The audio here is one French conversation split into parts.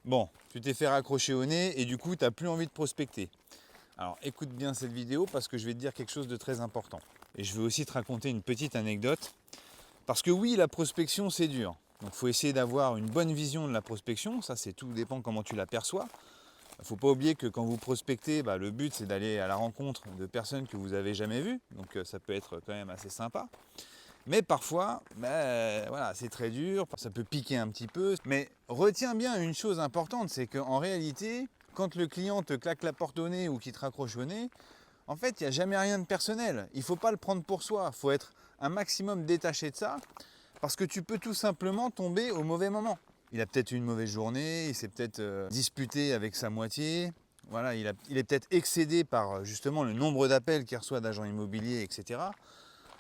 Bon, tu t'es fait raccrocher au nez et du coup, tu n'as plus envie de prospecter. Alors écoute bien cette vidéo parce que je vais te dire quelque chose de très important. Et je vais aussi te raconter une petite anecdote. Parce que oui, la prospection, c'est dur. Donc il faut essayer d'avoir une bonne vision de la prospection. Ça, c'est tout dépend comment tu l'aperçois. Il ne faut pas oublier que quand vous prospectez, le but, c'est d'aller à la rencontre de personnes que vous n'avez jamais vues. Donc ça peut être quand même assez sympa. Mais parfois, voilà, c'est très dur, ça peut piquer un petit peu. Mais retiens bien une chose importante, c'est qu'en réalité, quand le client te claque la porte au nez ou qu'il te raccroche au nez, en fait, il n'y a jamais rien de personnel. Il ne faut pas le prendre pour soi. Il faut être un maximum détaché de ça, parce que tu peux tout simplement tomber au mauvais moment. Il a peut-être eu une mauvaise journée, il s'est peut-être disputé avec sa moitié. Voilà, il est peut-être excédé par justement le nombre d'appels qu'il reçoit d'agents immobiliers, etc.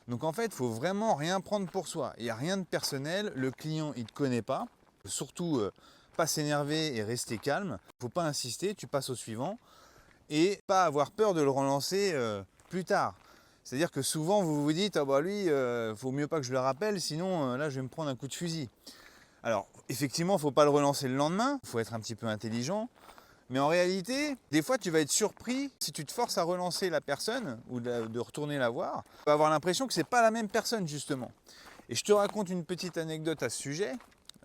Donc en fait, il ne faut vraiment rien prendre pour soi. Il n'y a rien de personnel, le client il ne te connaît pas. Surtout, pas s'énerver et rester calme. Il ne faut pas insister, tu passes au suivant. Et pas avoir peur de le relancer plus tard. C'est-à-dire que souvent vous vous dites, ah bah lui, faut mieux pas que je le rappelle, sinon là je vais me prendre un coup de fusil. Alors effectivement, il ne faut pas le relancer le lendemain, il faut être un petit peu intelligent. Mais en réalité, des fois, tu vas être surpris si tu te forces à relancer la personne ou de retourner la voir. Tu vas avoir l'impression que ce n'est pas la même personne, justement. Et je te raconte une petite anecdote à ce sujet.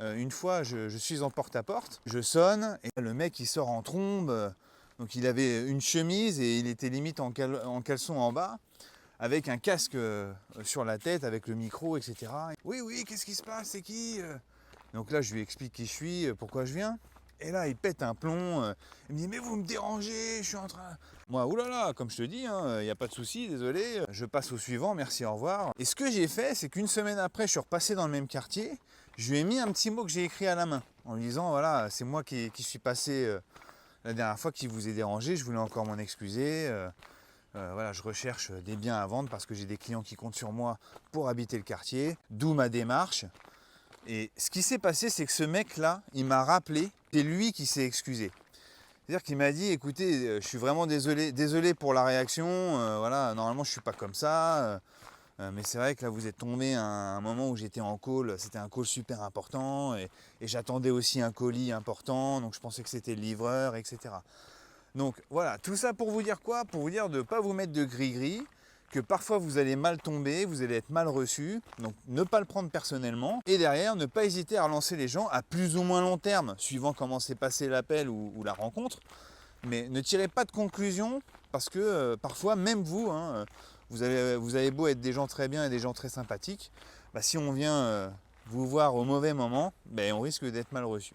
Une fois, je suis en porte-à-porte, je sonne et le mec il sort en trombe. Donc il avait une chemise et il était limite en caleçon en bas, avec un casque sur la tête, avec le micro, etc. Oui, oui, qu'est-ce qui se passe? C'est qui? Donc là, je lui explique qui je suis, pourquoi je viens. Et là, il pète un plomb. Il me dit, mais vous me dérangez, je suis en train... Moi, oulala, comme je te dis, il n'y a pas de souci, désolé. Je passe au suivant, merci, au revoir. Et ce que j'ai fait, c'est qu'une semaine après, je suis repassé dans le même quartier. Je lui ai mis un petit mot que j'ai écrit à la main, en lui disant, voilà, c'est moi qui suis passé la dernière fois qui vous ai dérangé, je voulais encore m'en excuser. Voilà, je recherche des biens à vendre parce que j'ai des clients qui comptent sur moi pour habiter le quartier, d'où ma démarche. Et ce qui s'est passé, c'est que ce mec-là, il m'a rappelé, c'est lui qui s'est excusé. C'est-à-dire qu'il m'a dit, écoutez, je suis vraiment désolé pour la réaction, voilà, normalement je ne suis pas comme ça, mais c'est vrai que là vous êtes tombé à un moment où j'étais en call, c'était un call super important, et j'attendais aussi un colis important, donc je pensais que c'était le livreur, etc. Donc voilà, tout ça pour vous dire quoi? Pour vous dire de ne pas vous mettre de gris-gris, que parfois vous allez mal tomber, vous allez être mal reçu, donc ne pas le prendre personnellement, et derrière ne pas hésiter à relancer les gens à plus ou moins long terme, suivant comment s'est passé l'appel ou la rencontre, mais ne tirez pas de conclusion, parce que parfois même vous, vous avez beau être des gens très bien et des gens très sympathiques, si on vient vous voir au mauvais moment, on risque d'être mal reçu.